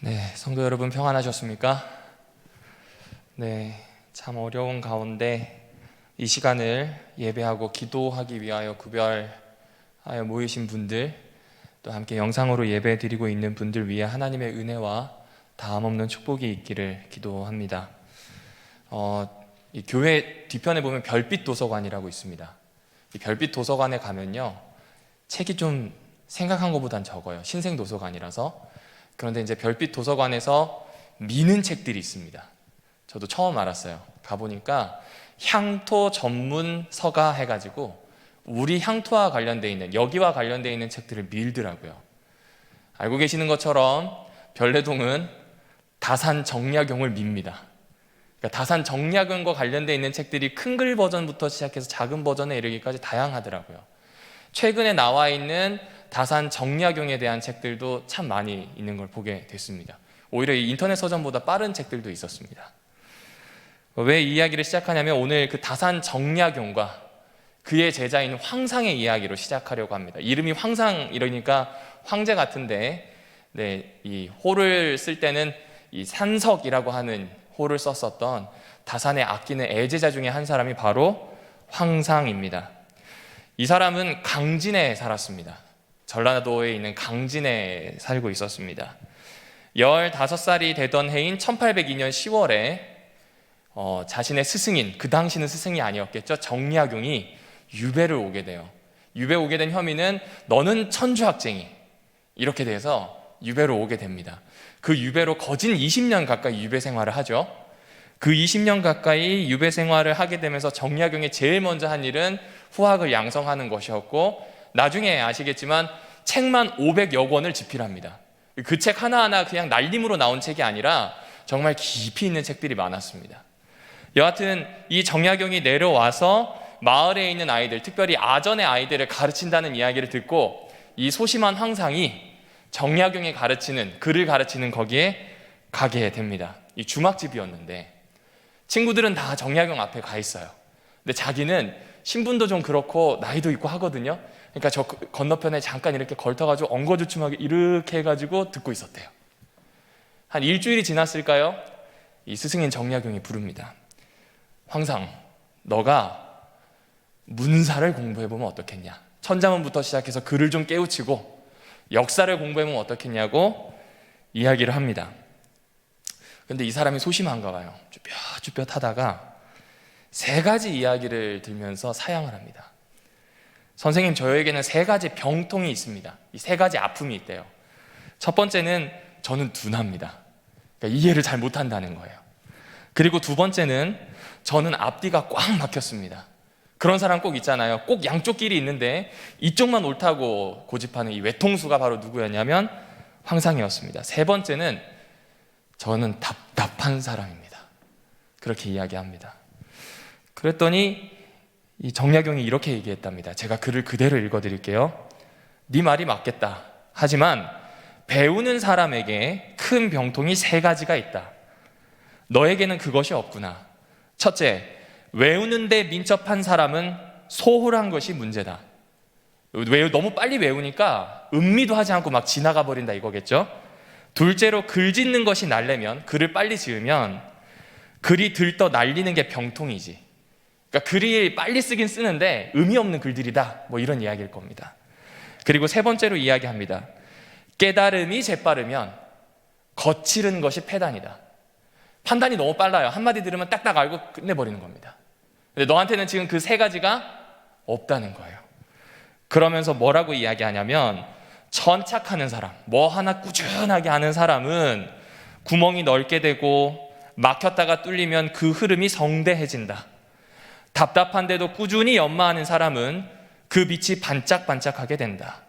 네, 성도 여러분 평안하셨습니까? 네, 참 어려운 가운데 이 시간을 예배하고 기도하기 위하여 구별하여 모이신 분들, 또 함께 영상으로 예배 드리고 있는 분들 위해 하나님의 은혜와 다함없는 축복이 있기를 기도합니다. 이 교회 뒤편에 보면 별빛 도서관이라고 있습니다. 이 별빛 도서관에 가면요, 책이 좀 생각한 것보단 적어요. 신생 도서관이라서. 그런데 이제 별빛 도서관에서 미는 책들이 있습니다. 저도 처음 알았어요. 가보니까 향토 전문 서가 해가지고 우리 향토와 관련되어 있는, 여기와 관련되어 있는 책들을 밀더라고요. 알고 계시는 것처럼 별내동은 다산 정약용을 밉니다. 그러니까 다산 정약용과 관련되어 있는 책들이 큰 글 버전부터 시작해서 작은 버전에 이르기까지 다양하더라고요. 최근에 나와 있는 다산 정약용에 대한 책들도 참 많이 있는 걸 보게 됐습니다. 오히려 이 인터넷 서점보다 빠른 책들도 있었습니다. 왜 이 이야기를 시작하냐면 오늘 그 다산 정약용과 그의 제자인 황상의 이야기로 시작하려고 합니다. 이름이 황상 이러니까 황제 같은데, 네, 이 호를 쓸 때는 이 산석이라고 하는 호를 썼었던 다산의 아끼는 애제자 중에 한 사람이 바로 황상입니다. 이 사람은 강진에 살았습니다. 전라도에 있는 강진에 살고 있었습니다. 15살이 되던 해인 1802년 10월에 자신의 스승인, 그 당시는 스승이 아니었겠죠, 정약용이 유배를 오게 돼요. 유배 오게 된 혐의는 너는 천주학쟁이, 이렇게 돼서 유배로 오게 됩니다. 그 유배로 거진 20년 가까이 유배 생활을 하죠. 그 20년 가까이 유배 생활을 하게 되면서 정약용이 제일 먼저 한 일은 후학을 양성하는 것이었고, 나중에 아시겠지만 책만 500여 권을 집필합니다. 그 책 하나하나 그냥 날림으로 나온 책이 아니라 정말 깊이 있는 책들이 많았습니다. 여하튼 이 정약용이 내려와서 마을에 있는 아이들, 특별히 아전의 아이들을 가르친다는 이야기를 듣고 이 소심한 황상이 정약용이 가르치는, 글을 가르치는 거기에 가게 됩니다. 이 주막집이었는데 친구들은 다 정약용 앞에 가 있어요. 근데 자기는 신분도 좀 그렇고 나이도 있고 하거든요. 그러니까 저 건너편에 잠깐 이렇게 걸터가지고 엉거주춤하게 이렇게 해가지고 듣고 있었대요. 한 일주일이 지났을까요? 이 스승인 정약용이 부릅니다. 황상, 너가 문사를 공부해보면 어떻겠냐. 천자문부터 시작해서 글을 좀 깨우치고 역사를 공부해보면 어떻겠냐고 이야기를 합니다. 근데 이 사람이 소심한가 봐요. 쭈뼛쭈뼛 하다가 3가지 이야기를 들면서 사양을 합니다. 선생님, 저에게는 3가지 병통이 있습니다. 이 3가지 아픔이 있대요. 첫 번째는 저는 둔합니다. 그러니까 이해를 잘 못한다는 거예요. 그리고 두 번째는 저는 앞뒤가 꽉 막혔습니다. 그런 사람 꼭 있잖아요. 꼭 양쪽 길이 있는데 이쪽만 옳다고 고집하는 이 외통수가 바로 누구였냐면 황상이었습니다. 3번째는 저는 답답한 사람입니다. 그렇게 이야기합니다. 그랬더니 이 정약용이 이렇게 얘기했답니다. 제가 글을 그대로 읽어드릴게요. 네 말이 맞겠다. 하지만 배우는 사람에게 큰 병통이 3가지가 있다. 너에게는 그것이 없구나. 첫째, 외우는데 민첩한 사람은 소홀한 것이 문제다. 너무 빨리 외우니까 음미도 하지 않고 막 지나가 버린다 이거겠죠. 둘째로, 글 짓는 것이 날래면, 글을 빨리 지으면 글이 들떠 날리는 게 병통이지. 그러니까 글이 빨리 쓰긴 쓰는데 의미 없는 글들이다, 뭐 이런 이야기일 겁니다. 그리고 3번째로 이야기합니다. 깨달음이 재빠르면 거칠은 것이 패단이다. 판단이 너무 빨라요. 한마디 들으면 딱딱 알고 끝내버리는 겁니다. 근데 너한테는 지금 그 3가지가 없다는 거예요. 그러면서 뭐라고 이야기하냐면, 천착하는 사람, 뭐 하나 꾸준하게 하는 사람은 구멍이 넓게 되고 막혔다가 뚫리면 그 흐름이 성대해진다. 답답한데도 꾸준히 연마하는 사람은 그 빛이 반짝반짝하게 된다.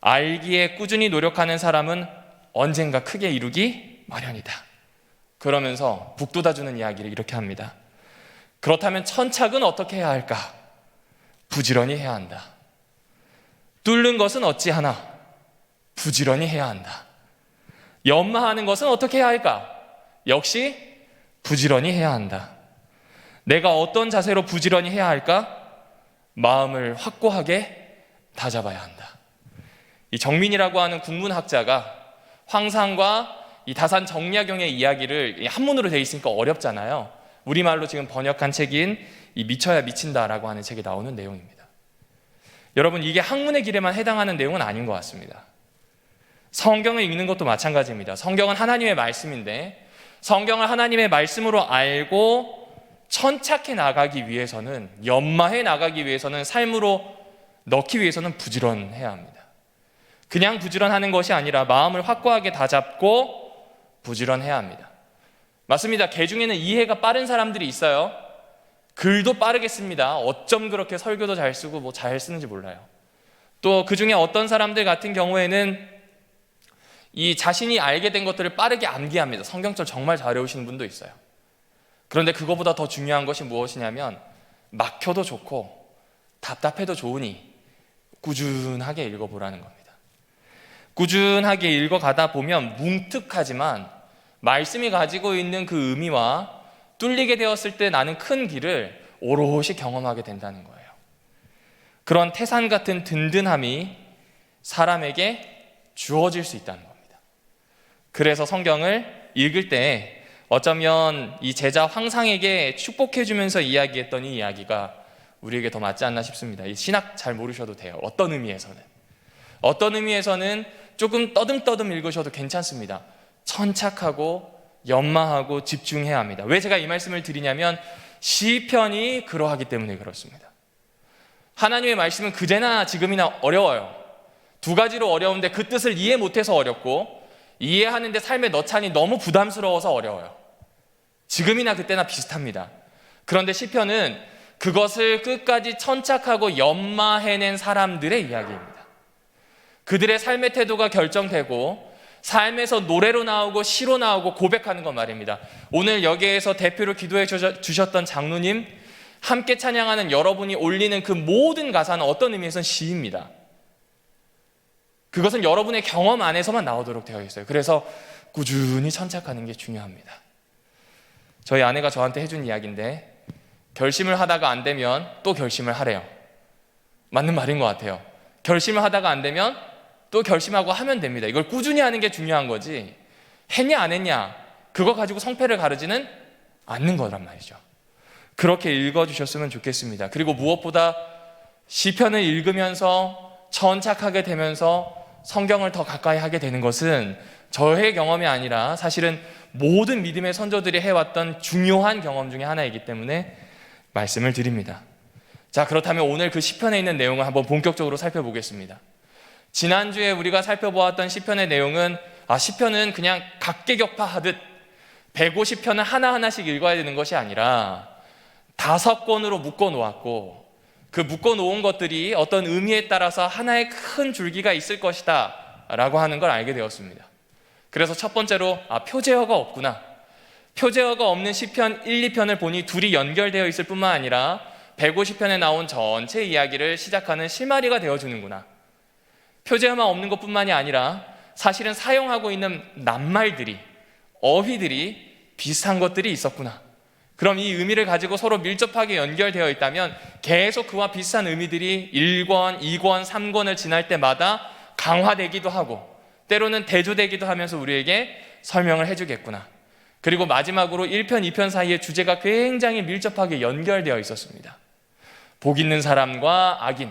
알기에 꾸준히 노력하는 사람은 언젠가 크게 이루기 마련이다. 그러면서 북돋아주는 이야기를 이렇게 합니다. 그렇다면 천착은 어떻게 해야 할까? 부지런히 해야 한다. 뚫는 것은 어찌하나? 부지런히 해야 한다. 연마하는 것은 어떻게 해야 할까? 역시 부지런히 해야 한다. 내가 어떤 자세로 부지런히 해야 할까? 마음을 확고하게 다잡아야 한다. 이 정민이라고 하는 국문학자가 황상과 이 다산 정약용의 이야기를 한문으로 되어 있으니까 어렵잖아요. 우리말로 지금 번역한 책인 이 미쳐야 미친다라고 하는 책에 나오는 내용입니다. 여러분, 이게 학문의 길에만 해당하는 내용은 아닌 것 같습니다. 성경을 읽는 것도 마찬가지입니다. 성경은 하나님의 말씀인데 성경을 하나님의 말씀으로 알고 천착해 나가기 위해서는, 연마해 나가기 위해서는, 삶으로 넣기 위해서는 부지런해야 합니다. 그냥 부지런하는 것이 아니라 마음을 확고하게 다잡고 부지런해야 합니다. 맞습니다. 개 중에는 이해가 빠른 사람들이 있어요. 글도 빠르게 씁니다. 어쩜 그렇게 설교도 잘 쓰고 뭐 잘 쓰는지 몰라요. 또 그 중에 어떤 사람들 같은 경우에는 이 자신이 알게 된 것들을 빠르게 암기합니다. 성경절 정말 잘 외우시는 분도 있어요. 그런데 그거보다 더 중요한 것이 무엇이냐면 막혀도 좋고 답답해도 좋으니 꾸준하게 읽어보라는 겁니다. 꾸준하게 읽어가다 보면 뭉툭하지만 말씀이 가지고 있는 그 의미와 뚫리게 되었을 때 나는 큰 길을 오롯이 경험하게 된다는 거예요. 그런 태산 같은 든든함이 사람에게 주어질 수 있다는 겁니다. 그래서 성경을 읽을 때 어쩌면 이 제자 황상에게 축복해주면서 이야기했던 이 이야기가 우리에게 더 맞지 않나 싶습니다. 이 신학 잘 모르셔도 돼요. 어떤 의미에서는 조금 떠듬떠듬 읽으셔도 괜찮습니다. 천착하고 연마하고 집중해야 합니다. 왜 제가 이 말씀을 드리냐면 시편이 그러하기 때문에 그렇습니다. 하나님의 말씀은 그제나 지금이나 어려워요. 두 가지로 어려운데 그 뜻을 이해 못해서 어렵고, 이해하는데 삶에 넣자니 너무 부담스러워서 어려워요. 지금이나 그때나 비슷합니다. 그런데 시편은 그것을 끝까지 천착하고 연마해낸 사람들의 이야기입니다. 그들의 삶의 태도가 결정되고 삶에서 노래로 나오고 시로 나오고 고백하는 것 말입니다. 오늘 여기에서 대표로 기도해 주셨던 장로님, 함께 찬양하는 여러분이 올리는 그 모든 가사는 어떤 의미에서는 시입니다. 그것은 여러분의 경험 안에서만 나오도록 되어 있어요. 그래서 꾸준히 천착하는 게 중요합니다. 저희 아내가 저한테 해준 이야기인데, 결심을 하다가 안 되면 또 결심을 하래요. 맞는 말인 것 같아요. 결심을 하다가 안 되면 또 결심하고 하면 됩니다. 이걸 꾸준히 하는 게 중요한 거지, 했냐 안 했냐 그거 가지고 성패를 가르지는 않는 거란 말이죠. 그렇게 읽어주셨으면 좋겠습니다. 그리고 무엇보다 시편을 읽으면서 천착하게 되면서 성경을 더 가까이 하게 되는 것은 저의 경험이 아니라 사실은 모든 믿음의 선조들이 해왔던 중요한 경험 중에 하나이기 때문에 말씀을 드립니다. 자, 그렇다면 오늘 그 시편에 있는 내용을 한번 본격적으로 살펴보겠습니다. 지난주에 우리가 살펴보았던 시편의 내용은, 시편은 그냥 각계격파하듯 150편을 하나하나씩 읽어야 되는 것이 아니라 5권으로 묶어놓았고, 그 묶어놓은 것들이 어떤 의미에 따라서 하나의 큰 줄기가 있을 것이다 라고 하는 걸 알게 되었습니다. 그래서 첫 번째로 표제어가 없구나, 표제어가 없는 시편 1, 2편을 보니 둘이 연결되어 있을 뿐만 아니라 150편에 나온 전체 이야기를 시작하는 실마리가 되어주는구나. 표제어만 없는 것뿐만이 아니라 사실은 사용하고 있는 낱말들이, 어휘들이 비슷한 것들이 있었구나. 그럼 이 의미를 가지고 서로 밀접하게 연결되어 있다면 계속 그와 비슷한 의미들이 1권, 2권, 3권을 지날 때마다 강화되기도 하고 때로는 대조되기도 하면서 우리에게 설명을 해주겠구나. 그리고 마지막으로 1편, 2편 사이의 주제가 굉장히 밀접하게 연결되어 있었습니다. 복 있는 사람과 악인,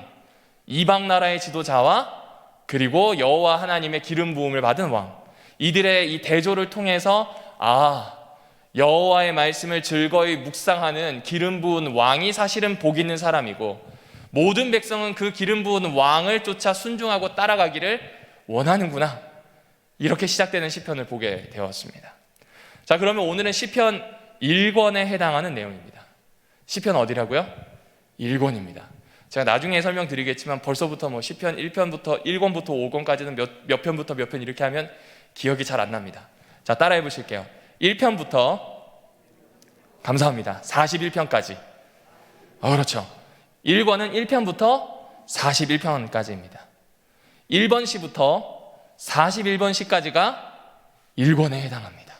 이방 나라의 지도자와 그리고 여호와 하나님의 기름 부음을 받은 왕, 이들의 이 대조를 통해서 여호와의 말씀을 즐거이 묵상하는 기름 부은 왕이 사실은 복 있는 사람이고, 모든 백성은 그 기름 부은 왕을 쫓아 순종하고 따라가기를 원하는구나. 이렇게 시작되는 시편을 보게 되었습니다. 자, 그러면 오늘은 시편 1권에 해당하는 내용입니다. 시편 어디라고요? 1권입니다. 제가 나중에 설명드리겠지만 벌써부터 시편 1편부터 1권부터 5권까지는 몇 편부터 몇 편 이렇게 하면 기억이 잘 안 납니다. 자, 따라해 보실게요. 1편부터, 감사합니다, 41편까지. 그렇죠. 1권은 1편부터 41편까지입니다. 1번 시부터 41번 시까지가 1권에 해당합니다.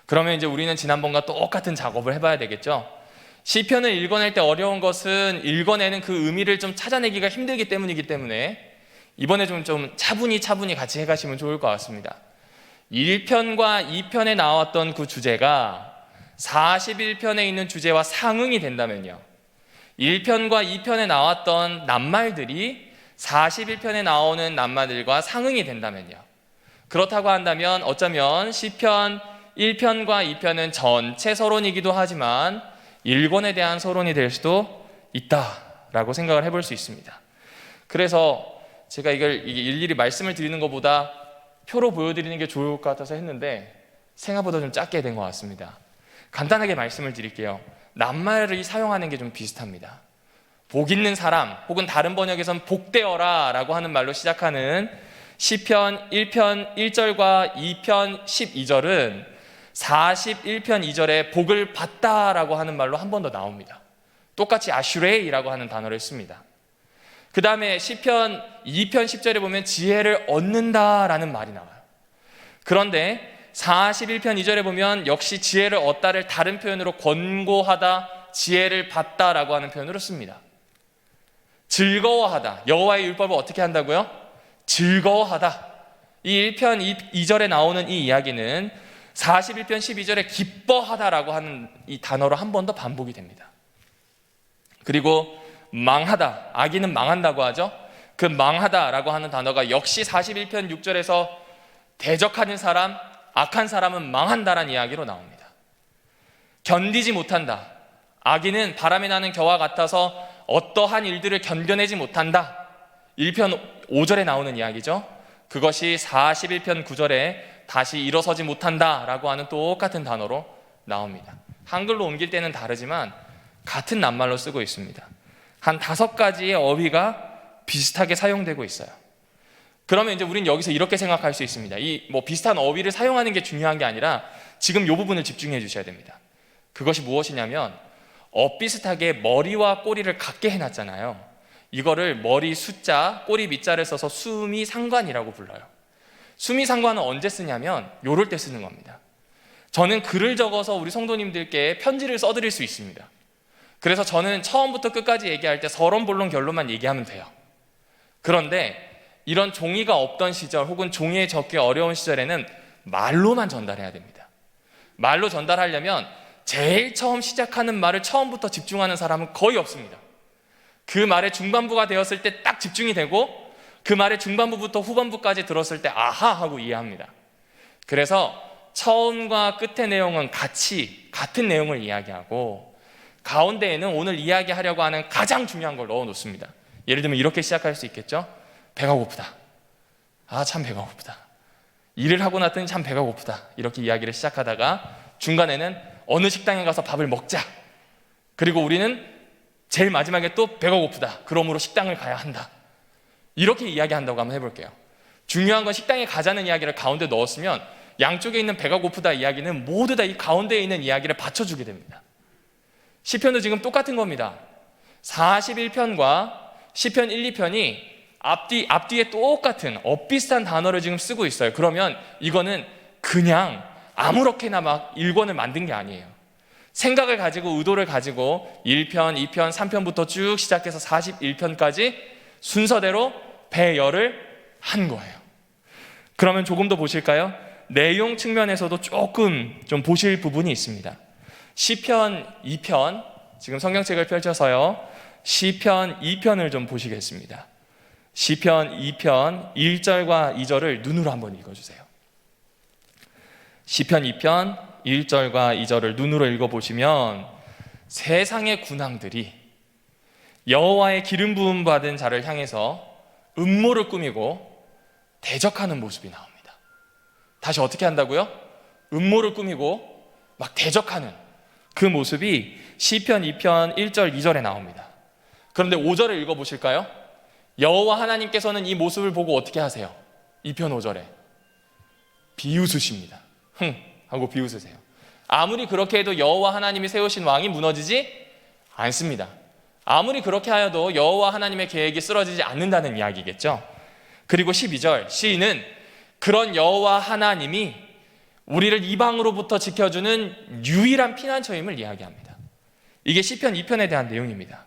그러면 이제 우리는 지난번과 똑같은 작업을 해봐야 되겠죠. 시편을 읽어낼 때 어려운 것은 읽어내는 그 의미를 좀 찾아내기가 힘들기 때문이기 때문에 이번에 좀 차분히 같이 해가시면 좋을 것 같습니다. 1편과 2편에 나왔던 그 주제가 41편에 있는 주제와 상응이 된다면요, 1편과 2편에 나왔던 낱말들이 41편에 나오는 낱말들과 상응이 된다면요, 그렇다고 한다면 어쩌면 시편 1편과 2편은 전체 서론이기도 하지만 일권에 대한 서론이 될 수도 있다라고 생각을 해볼 수 있습니다. 그래서 제가 이걸 일일이 말씀을 드리는 것보다 표로 보여드리는 게 좋을 것 같아서 했는데 생각보다 좀 작게 된 것 같습니다. 간단하게 말씀을 드릴게요. 낱말을 사용하는 게 좀 비슷합니다. 복 있는 사람, 혹은 다른 번역에선 복되어라 라고 하는 말로 시작하는 시편 1편 1절과 2편 12절은 41편 2절에 복을 받다라고 하는 말로 한 번 더 나옵니다. 똑같이 아슈레이라고 하는 단어를 씁니다. 그 다음에 시편 2편 10절에 보면 지혜를 얻는다라는 말이 나와요. 그런데 41편 2절에 보면 역시 지혜를 얻다를 다른 표현으로 권고하다, 지혜를 받다라고 하는 표현으로 씁니다. 즐거워하다, 여호와의 율법을 어떻게 한다고요? 즐거워하다. 이 1편 2절에 나오는 이 이야기는 41편 12절에 기뻐하다라고 하는 이 단어로 한 번 더 반복이 됩니다. 그리고 망하다, 악인은 망한다고 하죠. 그 망하다라고 하는 단어가 역시 41편 6절에서 대적하는 사람, 악한 사람은 망한다라는 이야기로 나옵니다. 견디지 못한다, 악인은 바람이 나는 겨와 같아서 어떠한 일들을 견뎌내지 못한다, 1편 5절에 나오는 이야기죠. 그것이 41편 9절에 다시 일어서지 못한다라고 하는 똑같은 단어로 나옵니다. 한글로 옮길 때는 다르지만 같은 낱말로 쓰고 있습니다. 한 5가지의 어휘가 비슷하게 사용되고 있어요. 그러면 이제 우리는 여기서 이렇게 생각할 수 있습니다. 이 비슷한 어휘를 사용하는 게 중요한 게 아니라 지금 이 부분을 집중해 주셔야 됩니다. 그것이 무엇이냐면 비슷하게 머리와 꼬리를 같게 해놨잖아요. 이거를 머리 숫자, 꼬리 밑자를 써서 수미상관이라고 불러요. 수미상관은 언제 쓰냐면 요럴 때 쓰는 겁니다. 저는 글을 적어서 우리 성도님들께 편지를 써드릴 수 있습니다. 그래서 저는 처음부터 끝까지 얘기할 때 서론, 본론, 결론만 얘기하면 돼요. 그런데 이런 종이가 없던 시절, 혹은 종이에 적기 어려운 시절에는 말로만 전달해야 됩니다. 말로 전달하려면 제일 처음 시작하는 말을 처음부터 집중하는 사람은 거의 없습니다. 그 말의 중반부가 되었을 때 딱 집중이 되고, 그 말의 중반부부터 후반부까지 들었을 때 아하 하고 이해합니다. 그래서 처음과 끝의 내용은 같은 내용을 이야기하고, 가운데에는 오늘 이야기하려고 하는 가장 중요한 걸 넣어 놓습니다. 예를 들면 이렇게 시작할 수 있겠죠. 배가 고프다. 참 배가 고프다. 일을 하고 났더니 참 배가 고프다. 이렇게 이야기를 시작하다가 중간에는 어느 식당에 가서 밥을 먹자. 그리고 우리는 제일 마지막에 또 배가 고프다. 그러므로 식당을 가야 한다. 이렇게 이야기한다고 한번 해볼게요. 중요한 건 식당에 가자는 이야기를 가운데 넣었으면 양쪽에 있는 배가 고프다 이야기는 모두 다 이 가운데에 있는 이야기를 받쳐주게 됩니다. 시편도 지금 똑같은 겁니다. 41편과 시편 1, 2편이 앞뒤에 똑같은 비슷한 단어를 지금 쓰고 있어요. 그러면 이거는 그냥 아무렇게나 막 일권을 만든 게 아니에요. 생각을 가지고, 의도를 가지고 1편, 2편, 3편부터 쭉 시작해서 41편까지 순서대로 배열을 한 거예요. 그러면 조금 더 보실까요? 내용 측면에서도 조금 좀 보실 부분이 있습니다. 시편 2편, 지금 성경책을 펼쳐서요, 시편 2편을 좀 보시겠습니다. 시편 2편 1절과 2절을 눈으로 한번 읽어주세요. 시편 2편 1절과 2절을 눈으로 읽어보시면 세상의 군왕들이 여호와의 기름 부음 받은 자를 향해서 음모를 꾸미고 대적하는 모습이 나옵니다. 다시 어떻게 한다고요? 음모를 꾸미고 막 대적하는 그 모습이 시편 2편 1절 2절에 나옵니다. 그런데 5절을 읽어보실까요? 여호와 하나님께서는 이 모습을 보고 어떻게 하세요? 2편 5절에 비웃으십니다. 하고 비웃으세요. 아무리 그렇게 해도 여호와 하나님이 세우신 왕이 무너지지 않습니다. 아무리 그렇게 하여도 여호와 하나님의 계획이 쓰러지지 않는다는 이야기겠죠. 그리고 12절, 시인은 그런 여호와 하나님이 우리를 이방으로부터 지켜주는 유일한 피난처임을 이야기합니다. 이게 시편 2편에 대한 내용입니다.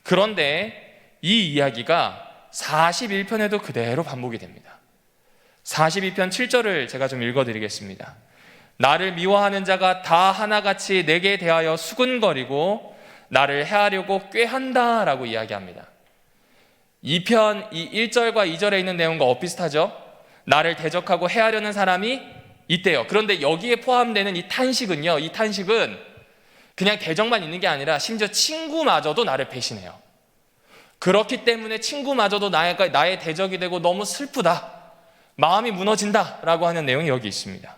그런데 이 이야기가 41편에도 그대로 반복이 됩니다. 42편 7절을 제가 좀 읽어드리겠습니다. 나를 미워하는 자가 다 하나같이 내게 대하여 수군거리고 나를 해하려고 꾀한다 라고 이야기합니다. 2편 이 1절과 2절에 있는 내용과 엇비슷하죠? 나를 대적하고 해하려는 사람이 있대요. 그런데 여기에 포함되는 이 탄식은요, 이 탄식은 그냥 대적만 있는 게 아니라 심지어 친구마저도 나를 배신해요. 그렇기 때문에 친구마저도 나의 대적이 되고 너무 슬프다, 마음이 무너진다 라고 하는 내용이 여기 있습니다.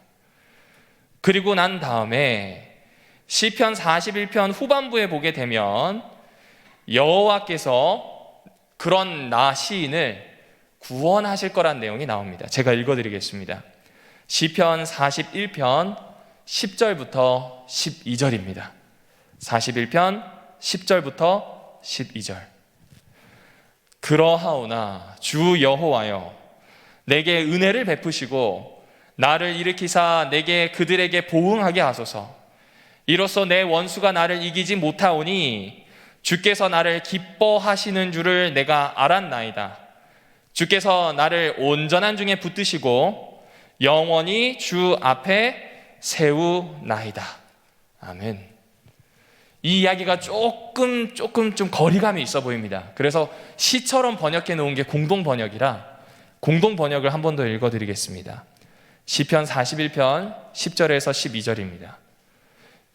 그리고 난 다음에 시편 41편 후반부에 보게 되면 여호와께서 그런 나 시인을 구원하실 거란 내용이 나옵니다. 제가 읽어드리겠습니다. 시편 41편 10절부터 12절입니다. 41편 10절부터 12절. 그러하오나 주 여호와여, 내게 은혜를 베푸시고 나를 일으키사 내게 그들에게 보응하게 하소서. 이로써 내 원수가 나를 이기지 못하오니 주께서 나를 기뻐하시는 줄을 내가 알았나이다. 주께서 나를 온전한 중에 붙드시고 영원히 주 앞에 세우나이다. 아멘. 이 이야기가 조금 좀 거리감이 있어 보입니다. 그래서 시처럼 번역해 놓은 게 공동 번역이라 공동 번역을 한 번 더 읽어드리겠습니다. 시편 41편 10절에서 12절입니다.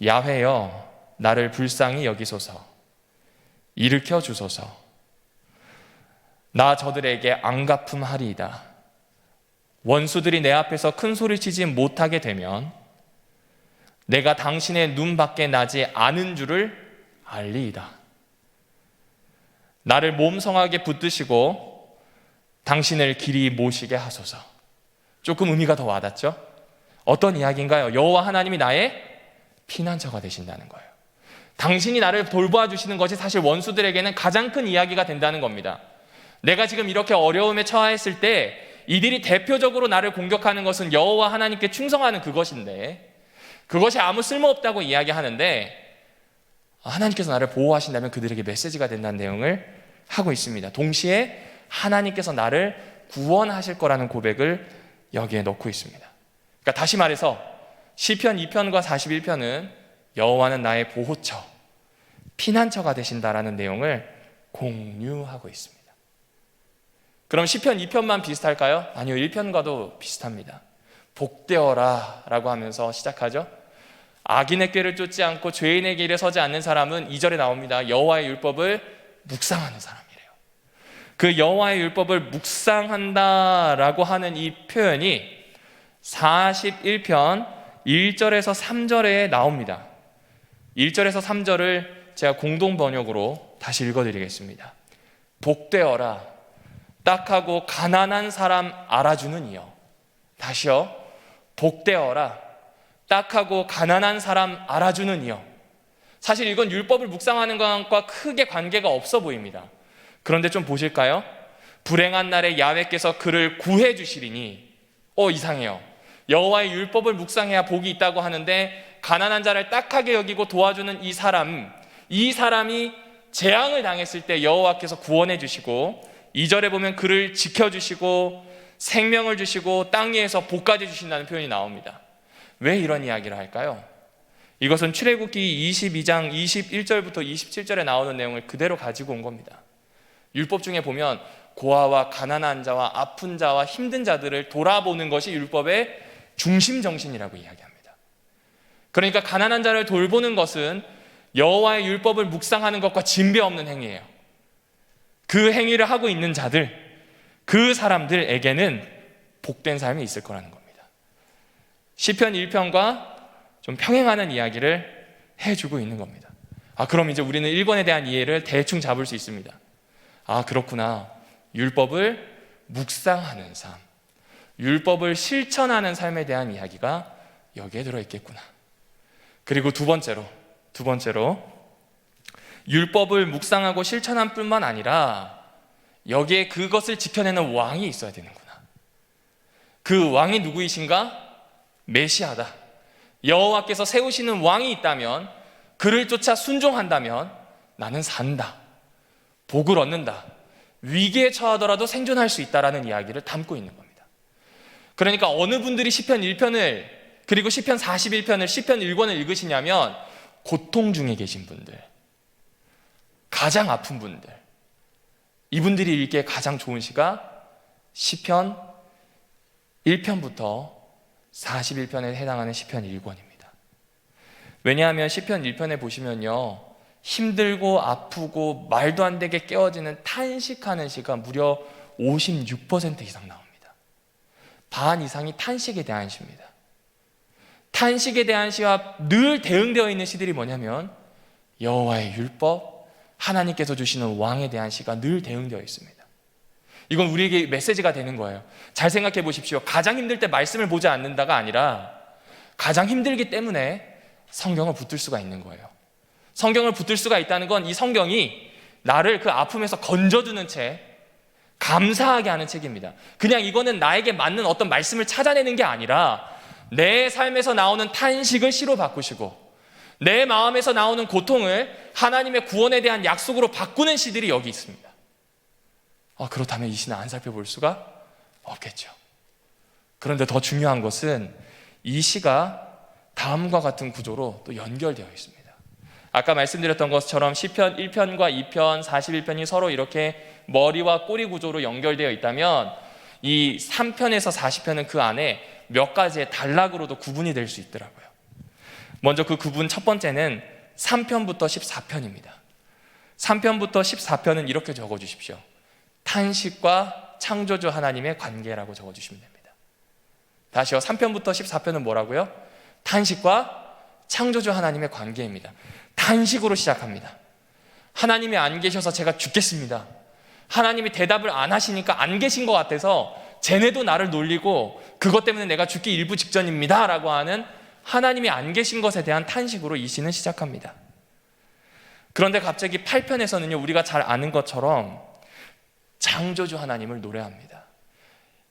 야훼여, 나를 불쌍히 여기소서. 일으켜 주소서. 나 저들에게 앙갚음하리이다. 원수들이 내 앞에서 큰 소리치지 못하게 되면 내가 당신의 눈 밖에 나지 않은 줄을 알리이다. 나를 몸성하게 붙드시고 당신을 길이 모시게 하소서. 조금 의미가 더 와닿죠? 어떤 이야기인가요? 여호와 하나님이 나의 피난처가 되신다는 거예요. 당신이 나를 돌보아 주시는 것이 사실 원수들에게는 가장 큰 이야기가 된다는 겁니다. 내가 지금 이렇게 어려움에 처했을 때 이들이 대표적으로 나를 공격하는 것은 여호와 하나님께 충성하는 그것인데, 그것이 아무 쓸모없다고 이야기하는데 하나님께서 나를 보호하신다면 그들에게 메시지가 된다는 내용을 하고 있습니다. 동시에 하나님께서 나를 구원하실 거라는 고백을 여기에 넣고 있습니다. 그러니까 다시 말해서 시편 2편과 41편은 여호와는 나의 보호처, 피난처가 되신다라는 내용을 공유하고 있습니다. 그럼 시편 2편만 비슷할까요? 아니요, 1편과도 비슷합니다. 복되어라 라고 하면서 시작하죠. 악인의 꾀를 쫓지 않고 죄인의 길에 서지 않는 사람은 2절에 나옵니다. 여호와의 율법을 묵상하는 사람이래요. 그 여호와의 율법을 묵상한다라고 하는 이 표현이 41편 1절에서 3절에 나옵니다. 1절에서 3절을 제가 공동 번역으로 다시 읽어드리겠습니다. 복되어라, 딱하고 가난한 사람 알아주는 이여. 다시요. 복되어라, 딱하고 가난한 사람 알아주는 이여. 사실 이건 율법을 묵상하는 것과 크게 관계가 없어 보입니다. 그런데 좀 보실까요? 불행한 날에 야훼께서 그를 구해 주시리니. 이상해요. 여호와의 율법을 묵상해야 복이 있다고 하는데 가난한 자를 딱하게 여기고 도와주는 이 사람이 재앙을 당했을 때 여호와께서 구원해 주시고, 2절에 보면 그를 지켜주시고 생명을 주시고 땅 위에서 복까지 주신다는 표현이 나옵니다. 왜 이런 이야기를 할까요? 이것은 출애굽기 22장 21절부터 27절에 나오는 내용을 그대로 가지고 온 겁니다. 율법 중에 보면 고아와 가난한 자와 아픈 자와 힘든 자들을 돌아보는 것이 율법의 중심 정신이라고 이야기합니다. 그러니까 가난한 자를 돌보는 것은 여호와의 율법을 묵상하는 것과 진배 없는 행위예요. 그 행위를 하고 있는 자들, 그 사람들에게는 복된 삶이 있을 거라는 겁니다. 시편 1편과 좀 평행하는 이야기를 해주고 있는 겁니다. 그럼 이제 우리는 1번에 대한 이해를 대충 잡을 수 있습니다. 그렇구나. 율법을 묵상하는 삶, 율법을 실천하는 삶에 대한 이야기가 여기에 들어있겠구나. 그리고 두 번째로 율법을 묵상하고 실천한 뿐만 아니라 여기에 그것을 지켜내는 왕이 있어야 되는구나. 그 왕이 누구이신가? 메시아다. 여호와께서 세우시는 왕이 있다면, 그를 쫓아 순종한다면 나는 산다, 복을 얻는다, 위기에 처하더라도 생존할 수 있다라는 이야기를 담고 있는 겁니다. 그러니까 어느 분들이 시편 1편을 그리고 시편 41편을 시편 1권을 읽으시냐면 고통 중에 계신 분들, 가장 아픈 분들, 이분들이 읽기에 가장 좋은 시가 시편 1편부터 41편에 해당하는 시편 1권입니다. 왜냐하면 시편 1편에 보시면요, 힘들고 아프고 말도 안 되게 깨어지는 탄식하는 시가 무려 56% 이상 나옵니다. 반 이상이 탄식에 대한 시입니다. 탄식에 대한 시와 늘 대응되어 있는 시들이 뭐냐면 여호와의 율법, 하나님께서 주시는 왕에 대한 시가 늘 대응되어 있습니다. 이건 우리에게 메시지가 되는 거예요. 잘 생각해 보십시오. 가장 힘들 때 말씀을 보지 않는다가 아니라 가장 힘들기 때문에 성경을 붙들 수가 있는 거예요. 성경을 붙들 수가 있다는 건 이 성경이 나를 그 아픔에서 건져주는 책, 감사하게 하는 책입니다. 그냥 이거는 나에게 맞는 어떤 말씀을 찾아내는 게 아니라 내 삶에서 나오는 탄식을 시로 바꾸시고 내 마음에서 나오는 고통을 하나님의 구원에 대한 약속으로 바꾸는 시들이 여기 있습니다. 그렇다면 이 시는 안 살펴볼 수가 없겠죠. 그런데 더 중요한 것은 이 시가 다음과 같은 구조로 또 연결되어 있습니다. 아까 말씀드렸던 것처럼 시편 1편과 2편, 41편이 서로 이렇게 머리와 꼬리 구조로 연결되어 있다면 이 3편에서 40편은 그 안에 몇 가지의 단락으로도 구분이 될 수 있더라고요. 먼저 그 구분 첫 번째는 3편부터 14편입니다. 3편부터 14편은 이렇게 적어주십시오. 탄식과 창조주 하나님의 관계라고 적어주시면 됩니다. 다시요. 3편부터 14편은 뭐라고요? 탄식과 창조주 하나님의 관계입니다. 탄식으로 시작합니다. 하나님이 안 계셔서 제가 죽겠습니다. 하나님이 대답을 안 하시니까 안 계신 것 같아서 쟤네도 나를 놀리고 그것 때문에 내가 죽기 일부 직전입니다 라고 하는 하나님이 안 계신 것에 대한 탄식으로 이 시는 시작합니다. 그런데 갑자기 8편에서는요, 우리가 잘 아는 것처럼 창조주 하나님을 노래합니다.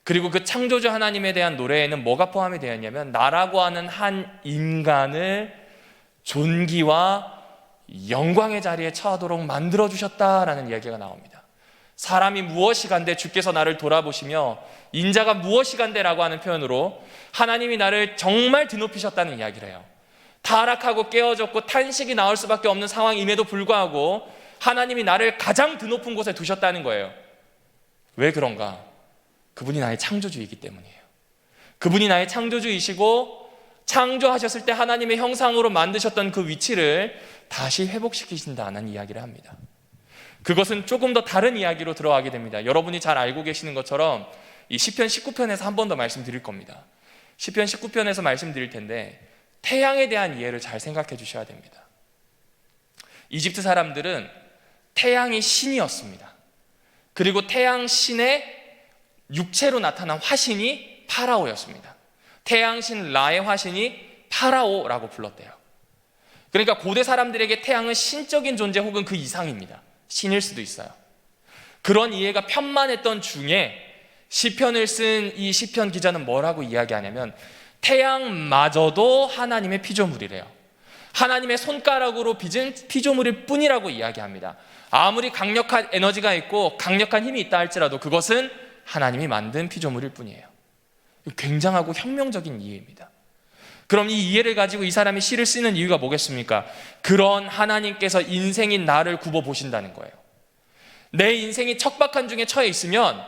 그리고 그 창조주 하나님에 대한 노래에는 뭐가 포함이 되어 있냐면 나라고 하는 한 인간을 존귀와 영광의 자리에 처하도록 만들어주셨다라는 이야기가 나옵니다. 사람이 무엇이간데 주께서 나를 돌아보시며 인자가 무엇이간데라고 하는 표현으로 하나님이 나를 정말 드높이셨다는 이야기를 해요. 타락하고 깨어졌고 탄식이 나올 수밖에 없는 상황임에도 불구하고 하나님이 나를 가장 드높은 곳에 두셨다는 거예요. 왜 그런가? 그분이 나의 창조주이기 때문이에요. 그분이 나의 창조주이시고 창조하셨을 때 하나님의 형상으로 만드셨던 그 위치를 다시 회복시키신다는 이야기를 합니다. 그것은 조금 더 다른 이야기로 들어가게 됩니다. 여러분이 잘 알고 계시는 것처럼 이 시편 19편에서 한 번 더 말씀드릴 겁니다. 시편 19편에서 말씀드릴 텐데 태양에 대한 이해를 잘 생각해 주셔야 됩니다. 이집트 사람들은 태양이 신이었습니다. 그리고 태양 신의 육체로 나타난 화신이 파라오였습니다. 태양신 라의 화신이 파라오라고 불렀대요. 그러니까 고대 사람들에게 태양은 신적인 존재 혹은 그 이상입니다. 신일 수도 있어요. 그런 이해가 편만했던 중에 시편을 쓴 이 시편 기자는 뭐라고 이야기하냐면 태양마저도 하나님의 피조물이래요. 하나님의 손가락으로 빚은 피조물일 뿐이라고 이야기합니다. 아무리 강력한 에너지가 있고 강력한 힘이 있다 할지라도 그것은 하나님이 만든 피조물일 뿐이에요. 굉장하고 혁명적인 이해입니다. 그럼 이 이해를 가지고 이 사람이 시를 쓰는 이유가 뭐겠습니까? 그런 하나님께서 인생인 나를 굽어 보신다는 거예요. 내 인생이 척박한 중에 처해 있으면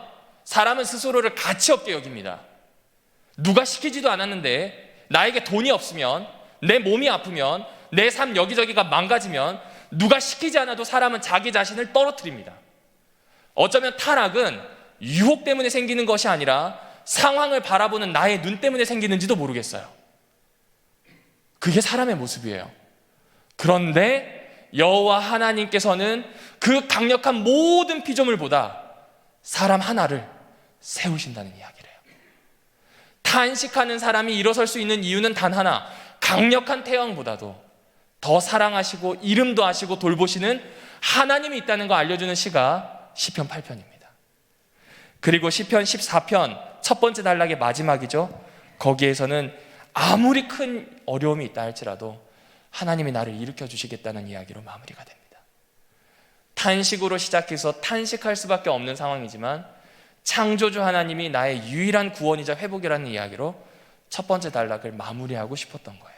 사람은 스스로를 가치 없게 여깁니다. 누가 시키지도 않았는데 나에게 돈이 없으면, 내 몸이 아프면, 내 삶 여기저기가 망가지면 누가 시키지 않아도 사람은 자기 자신을 떨어뜨립니다. 어쩌면 타락은 유혹 때문에 생기는 것이 아니라 상황을 바라보는 나의 눈 때문에 생기는지도 모르겠어요. 그게 사람의 모습이에요. 그런데 여호와 하나님께서는 그 강력한 모든 피조물보다 사람 하나를 세우신다는 이야기를 해요. 탄식하는 사람이 일어설 수 있는 이유는 단 하나, 강력한 태양보다도 더 사랑하시고 이름도 아시고 돌보시는 하나님이 있다는 거 알려주는 시가 시편 8편입니다. 그리고 시편 14편 첫 번째 단락의 마지막이죠. 거기에서는 아무리 큰 어려움이 있다 할지라도 하나님이 나를 일으켜 주시겠다는 이야기로 마무리가 됩니다. 탄식으로 시작해서 탄식할 수밖에 없는 상황이지만 창조주 하나님이 나의 유일한 구원이자 회복이라는 이야기로 첫 번째 단락을 마무리하고 싶었던 거예요.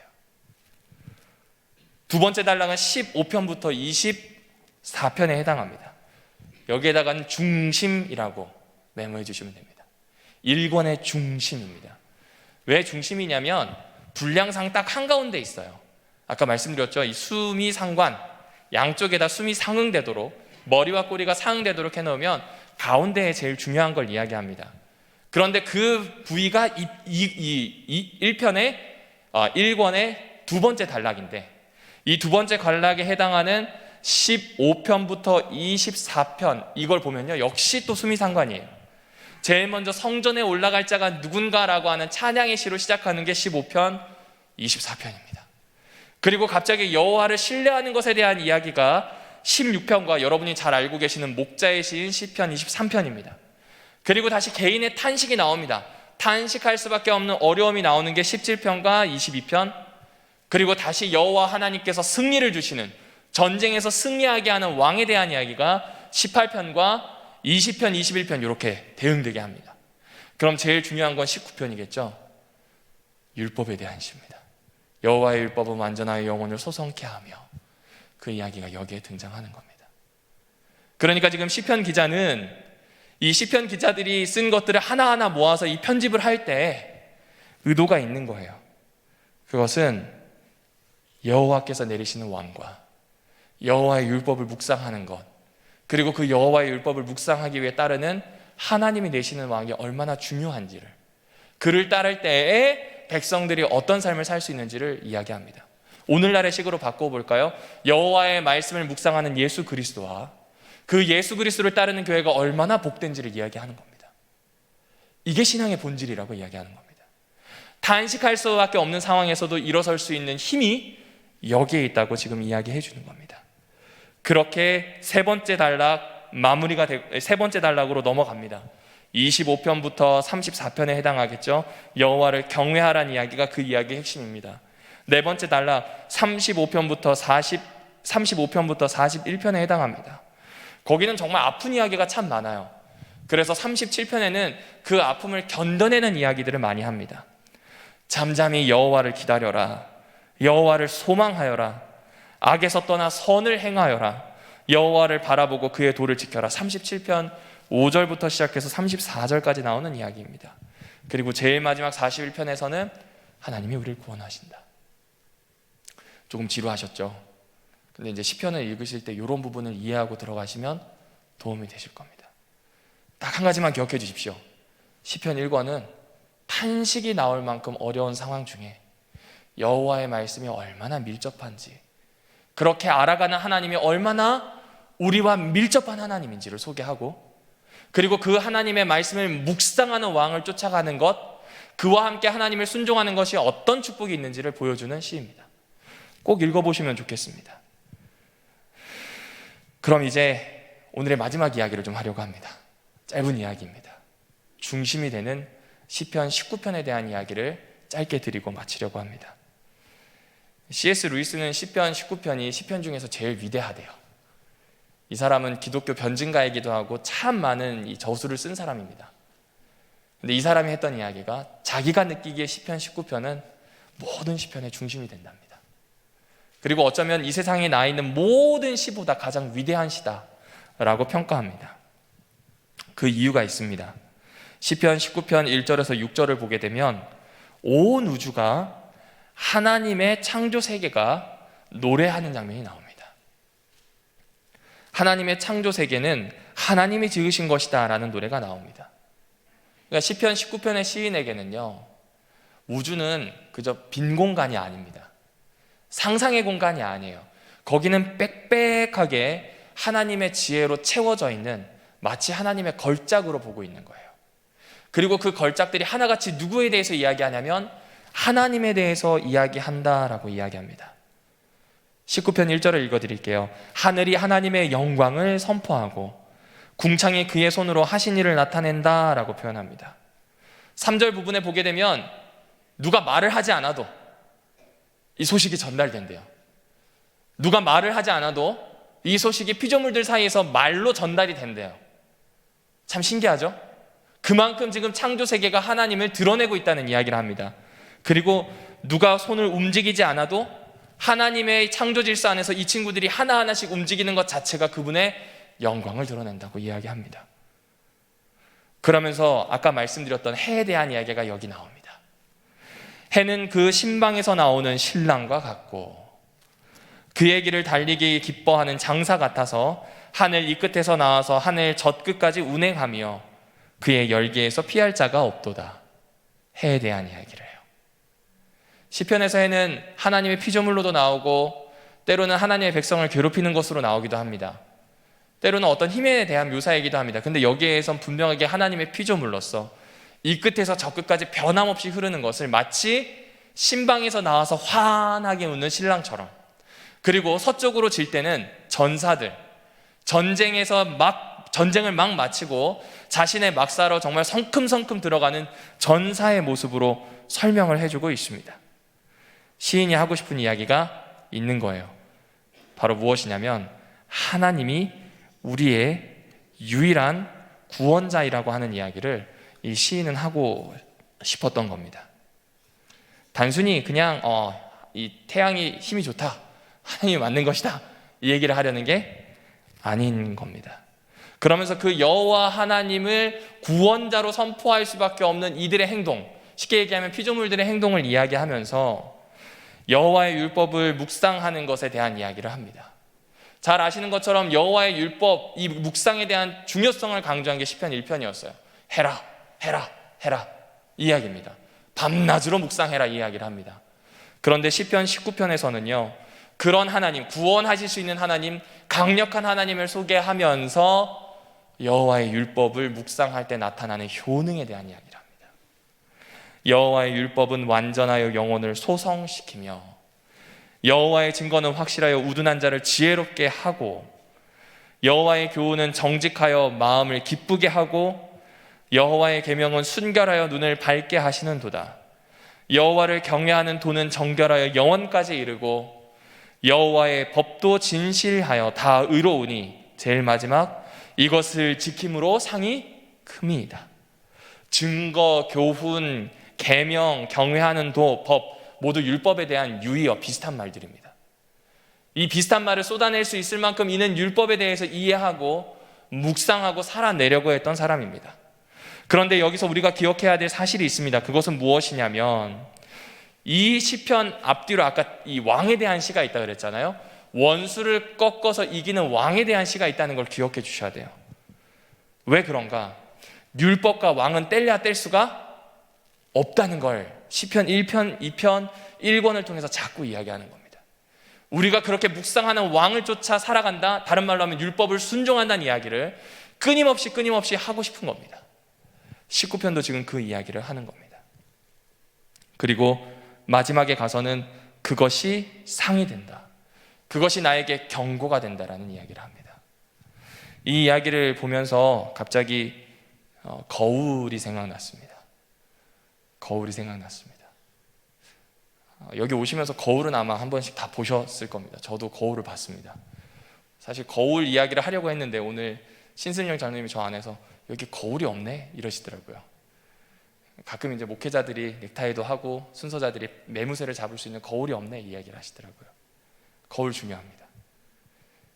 두 번째 단락은 15편부터 24편에 해당합니다. 여기에다가는 중심이라고 메모해 주시면 됩니다. 1권의 중심입니다. 왜 중심이냐면 분량상 딱 한가운데 있어요. 아까 말씀드렸죠. 이 수미 상관 양쪽에다 수미 상응되도록, 머리와 꼬리가 상응되도록 해놓으면 가운데에 제일 중요한 걸 이야기합니다. 그런데 그 부위가 이 1편의 1권의 두 번째 단락인데, 이 두 번째 단락에 해당하는 15편부터 24편, 이걸 보면요 역시 또 수미상관이에요. 제일 먼저 성전에 올라갈 자가 누군가라고 하는 찬양의 시로 시작하는 게 15편, 24편입니다. 그리고 갑자기 여호와를 신뢰하는 것에 대한 이야기가 16편과 여러분이 잘 알고 계시는 목자의 시인 시편 23편입니다. 그리고 다시 개인의 탄식이 나옵니다. 탄식할 수밖에 없는 어려움이 나오는 게 17편과 22편, 그리고 다시 여호와 하나님께서 승리를 주시는, 전쟁에서 승리하게 하는 왕에 대한 이야기가 18편과 20편, 21편 이렇게 대응되게 합니다. 그럼 제일 중요한 건 19편이겠죠. 율법에 대한 시입니다. 여호와의 율법은 완전하여 영혼을 소성케 하며, 그 이야기가 여기에 등장하는 겁니다. 그러니까 지금 시편 기자는 이 시편 기자들이 쓴 것들을 하나하나 모아서 이 편집을 할 때 의도가 있는 거예요. 그것은 여호와께서 내리시는 왕과 여호와의 율법을 묵상하는 것, 그리고 그 여호와의 율법을 묵상하기 위해 따르는 하나님이 내시는 왕이 얼마나 중요한지를, 그를 따를 때에 백성들이 어떤 삶을 살 수 있는지를 이야기합니다. 오늘날의 식으로 바꿔볼까요? 여호와의 말씀을 묵상하는 예수 그리스도와 그 예수 그리스도를 따르는 교회가 얼마나 복된지를 이야기하는 겁니다. 이게 신앙의 본질이라고 이야기하는 겁니다. 단식할 수밖에 없는 상황에서도 일어설 수 있는 힘이 여기에 있다고 지금 이야기해 주는 겁니다. 그렇게 세 번째 단락 마무리가 세 번째 단락으로 넘어갑니다. 25편부터 34편에 해당하겠죠. 여호와를 경외하라는 이야기가 그 이야기의 핵심입니다. 네 번째 단락 35편부터 41편에 해당합니다. 거기는 정말 아픈 이야기가 참 많아요. 그래서 37편에는 그 아픔을 견뎌내는 이야기들을 많이 합니다. 잠잠히 여호와를 기다려라, 여호와를 소망하여라, 악에서 떠나 선을 행하여라, 여호와를 바라보고 그의 도를 지켜라. 37편 5절부터 시작해서 34절까지 나오는 이야기입니다. 그리고 제일 마지막 41편에서는 하나님이 우리를 구원하신다. 조금 지루하셨죠? 근데 이제 시편을 읽으실 때 이런 부분을 이해하고 들어가시면 도움이 되실 겁니다. 딱 한 가지만 기억해 주십시오. 시편 1권은 탄식이 나올 만큼 어려운 상황 중에 여호와의 말씀이 얼마나 밀접한지, 그렇게 알아가는 하나님이 얼마나 우리와 밀접한 하나님인지를 소개하고, 그리고 그 하나님의 말씀을 묵상하는 왕을 쫓아가는 것, 그와 함께 하나님을 순종하는 것이 어떤 축복이 있는지를 보여주는 시입니다. 꼭 읽어보시면 좋겠습니다. 그럼 이제 오늘의 마지막 이야기를 좀 하려고 합니다. 짧은 이야기입니다. 중심이 되는 시편 19편에 대한 이야기를 짧게 드리고 마치려고 합니다. C.S. 루이스는 시편 19편이 시편 중에서 제일 위대하대요. 이 사람은 기독교 변증가이기도 하고 참 많은 이 저수를 쓴 사람입니다. 근데 이 사람이 했던 이야기가 자기가 느끼기에 시편 19편은 모든 시편의 중심이 된답니다. 그리고 어쩌면 이 세상에 나 있는 모든 시보다 가장 위대한 시다라고 평가합니다. 그 이유가 있습니다. 시편 19편 1절에서 6절을 보게 되면 온 우주가 하나님의 창조 세계가 노래하는 장면이 나옵니다. 하나님의 창조 세계는 하나님이 지으신 것이다 라는 노래가 나옵니다. 그러니까 시편 19편의 시인에게는요, 우주는 그저 빈 공간이 아닙니다. 상상의 공간이 아니에요. 거기는 빽빽하게 하나님의 지혜로 채워져 있는, 마치 하나님의 걸작으로 보고 있는 거예요. 그리고 그 걸작들이 하나같이 누구에 대해서 이야기하냐면 하나님에 대해서 이야기한다라고 이야기합니다. 19편 1절을 읽어드릴게요. 하늘이 하나님의 영광을 선포하고 궁창이 그의 손으로 하신 일을 나타낸다라고 표현합니다. 3절 부분에 보게 되면 누가 말을 하지 않아도 이 소식이 전달된대요. 누가 말을 하지 않아도 이 소식이 피조물들 사이에서 말로 전달이 된대요. 참 신기하죠? 그만큼 지금 창조 세계가 하나님을 드러내고 있다는 이야기를 합니다. 그리고 누가 손을 움직이지 않아도 하나님의 창조 질서 안에서 이 친구들이 하나하나씩 움직이는 것 자체가 그분의 영광을 드러낸다고 이야기합니다. 그러면서 아까 말씀드렸던 해에 대한 이야기가 여기 나옵니다. 해는 그 신방에서 나오는 신랑과 같고 그의 길을 달리기 기뻐하는 장사 같아서 하늘 이 끝에서 나와서 하늘 저 끝까지 운행하며 그의 열기에서 피할 자가 없도다. 해에 대한 이야기를 해요. 시편에서 해는 하나님의 피조물로도 나오고 때로는 하나님의 백성을 괴롭히는 것으로 나오기도 합니다. 때로는 어떤 힘에 대한 묘사이기도 합니다. 근데 여기에선 분명하게 하나님의 피조물로서 이 끝에서 저 끝까지 변함없이 흐르는 것을 마치 신방에서 나와서 환하게 웃는 신랑처럼, 그리고 서쪽으로 질 때는 전사들, 전쟁을 막 마치고 자신의 막사로 정말 성큼성큼 들어가는 전사의 모습으로 설명을 해주고 있습니다. 시인이 하고 싶은 이야기가 있는 거예요. 바로 무엇이냐면 하나님이 우리의 유일한 구원자이라고 하는 이야기를 이 시인은 하고 싶었던 겁니다. 단순히 그냥 이 태양이 힘이 좋다, 하나님이 맞는 것이다, 이 얘기를 하려는 게 아닌 겁니다. 그러면서 그 여호와 하나님을 구원자로 선포할 수밖에 없는 이들의 행동, 쉽게 얘기하면 피조물들의 행동을 이야기하면서 여호와의 율법을 묵상하는 것에 대한 이야기를 합니다. 잘 아시는 것처럼 여호와의 율법, 이 묵상에 대한 중요성을 강조한 게 시편 1편이었어요. 해라, 해라, 해라, 이 이야기입니다. 밤낮으로 묵상해라, 이 이야기를 합니다. 그런데 시편 19편에서는요, 그런 하나님, 구원하실 수 있는 하나님, 강력한 하나님을 소개하면서 여호와의 율법을 묵상할 때 나타나는 효능에 대한 이야기를 합니다. 여호와의 율법은 완전하여 영혼을 소성시키며 여호와의 증거는 확실하여 우둔한 자를 지혜롭게 하고 여호와의 교훈은 정직하여 마음을 기쁘게 하고 여호와의 계명은 순결하여 눈을 밝게 하시는도다. 여호와를 경외하는 도는 정결하여 영원까지 이르고 여호와의 법도 진실하여 다 의로우니, 제일 마지막, 이것을 지킴으로 상이 큼이다. 증거, 교훈, 계명, 경외하는 도, 법, 모두 율법에 대한 유의어, 비슷한 말들입니다. 이 비슷한 말을 쏟아낼 수 있을 만큼 이는 율법에 대해서 이해하고 묵상하고 살아내려고 했던 사람입니다. 그런데 여기서 우리가 기억해야 될 사실이 있습니다. 그것은 무엇이냐면 이 시편 앞뒤로 아까 이 왕에 대한 시가 있다 그랬잖아요. 원수를 꺾어서 이기는 왕에 대한 시가 있다는 걸 기억해 주셔야 돼요. 왜 그런가? 율법과 왕은 뗄래야 뗄 수가 없다는 걸 시편 1편, 2편, 1권을 통해서 자꾸 이야기하는 겁니다. 우리가 그렇게 묵상하는 왕을 쫓아 살아간다, 다른 말로 하면 율법을 순종한다는 이야기를 끊임없이 하고 싶은 겁니다. 19편도 지금 그 이야기를 하는 겁니다. 그리고 마지막에 가서는 그것이 상이 된다, 그것이 나에게 경고가 된다라는 이야기를 합니다. 이 이야기를 보면서 갑자기 거울이 생각났습니다. 여기 오시면서 거울은 아마 한 번씩 다 보셨을 겁니다. 저도 거울을 봤습니다. 사실 거울 이야기를 하려고 했는데 오늘 신승영 장로님이 저 안에서 여기 거울이 없네 이러시더라고요. 가끔 이제 목회자들이 넥타이도 하고 순서자들이 매무새를 잡을 수 있는 거울이 없네 이 이야기를 하시더라고요. 거울 중요합니다.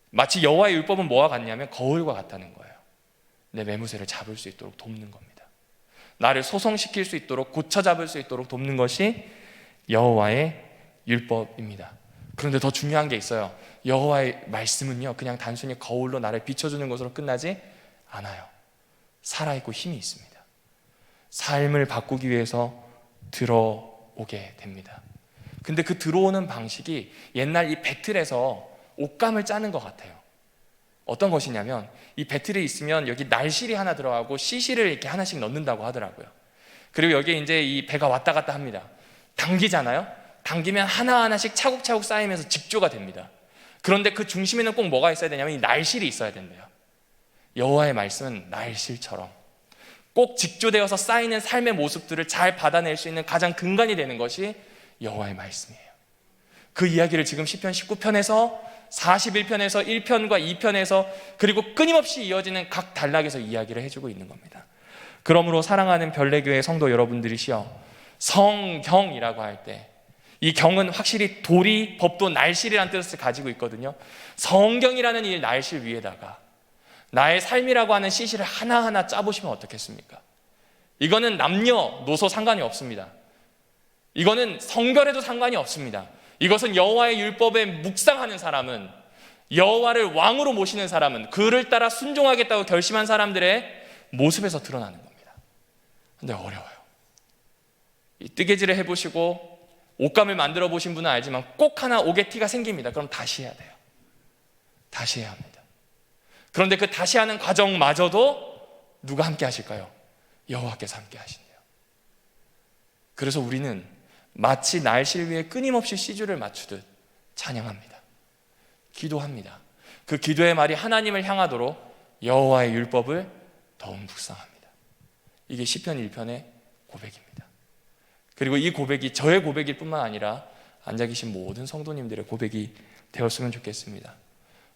마치 여호와의 율법은 뭐와 같냐면 거울과 같다는 거예요. 내 매무새를 잡을 수 있도록 돕는 겁니다. 나를 소성시킬 수 있도록, 고쳐 잡을 수 있도록 돕는 것이 여호와의 율법입니다. 그런데 더 중요한 게 있어요. 여호와의 말씀은요, 그냥 단순히 거울로 나를 비춰주는 것으로 끝나지 않아요. 살아있고 힘이 있습니다. 삶을 바꾸기 위해서 들어오게 됩니다. 근데 그 들어오는 방식이 옛날 이 배틀에서 옷감을 짜는 것 같아요. 어떤 것이냐면 이 배틀에 있으면 여기 날실이 하나 들어가고 시실을 이렇게 하나씩 넣는다고 하더라고요. 그리고 여기에 이제 이 배가 왔다 갔다 합니다. 당기잖아요. 당기면 하나하나씩 차곡차곡 쌓이면서 직조가 됩니다. 그런데 그 중심에는 꼭 뭐가 있어야 되냐면 이 날실이 있어야 된대요. 여호와의 말씀은 날실처럼 꼭 직조되어서 쌓이는 삶의 모습들을 잘 받아낼 수 있는 가장 근간이 되는 것이 여호와의 말씀이에요. 그 이야기를 지금 시편 19편에서 41편에서 1편과 2편에서 그리고 끊임없이 이어지는 각 단락에서 이야기를 해주고 있는 겁니다. 그러므로 사랑하는 별내교회 성도 여러분들이시여, 성경이라고 할 때 이 경은 확실히 도리, 법도, 날실이라는 뜻을 가지고 있거든요. 성경이라는 이 날실 위에다가 나의 삶이라고 하는 CC를 하나하나 짜보시면 어떻겠습니까? 이거는 남녀노소 상관이 없습니다. 이거는 성별에도 상관이 없습니다. 이것은 여호와의 율법에 묵상하는 사람은, 여호와를 왕으로 모시는 사람은, 그를 따라 순종하겠다고 결심한 사람들의 모습에서 드러나는 겁니다. 근데 어려워요. 이 뜨개질을 해보시고 옷감을 만들어 보신 분은 알지만 꼭 하나 옥에 티가 생깁니다. 그럼 다시 해야 돼요. 다시 해야 합니다. 그런데 그 다시 하는 과정마저도 누가 함께 하실까요? 여호와께서 함께 하신대요. 그래서 우리는 마치 날실 위에 끊임없이 시주를 맞추듯 찬양합니다. 기도합니다. 그 기도의 말이 하나님을 향하도록 여호와의 율법을 더욱 묵상합니다. 이게 시편 1편의 고백입니다. 그리고 이 고백이 저의 고백일 뿐만 아니라 앉아 계신 모든 성도님들의 고백이 되었으면 좋겠습니다.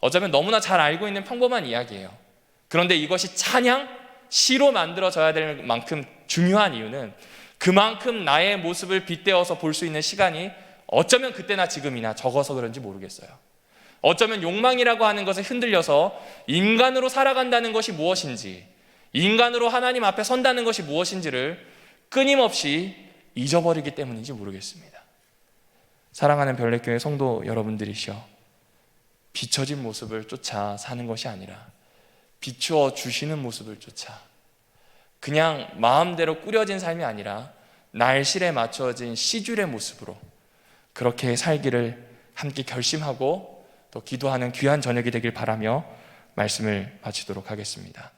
어쩌면 너무나 잘 알고 있는 평범한 이야기예요. 그런데 이것이 찬양, 시로 만들어져야 될 만큼 중요한 이유는 그만큼 나의 모습을 빗대어서 볼 수 있는 시간이 어쩌면 그때나 지금이나 적어서 그런지 모르겠어요. 어쩌면 욕망이라고 하는 것에 흔들려서 인간으로 살아간다는 것이 무엇인지, 인간으로 하나님 앞에 선다는 것이 무엇인지를 끊임없이 잊어버리기 때문인지 모르겠습니다. 사랑하는 별내교회 성도 여러분들이시여, 비춰진 모습을 쫓아 사는 것이 아니라 비추어 주시는 모습을 쫓아, 그냥 마음대로 꾸려진 삶이 아니라 날실에 맞춰진 시줄의 모습으로 그렇게 살기를 함께 결심하고 또 기도하는 귀한 저녁이 되길 바라며 말씀을 마치도록 하겠습니다.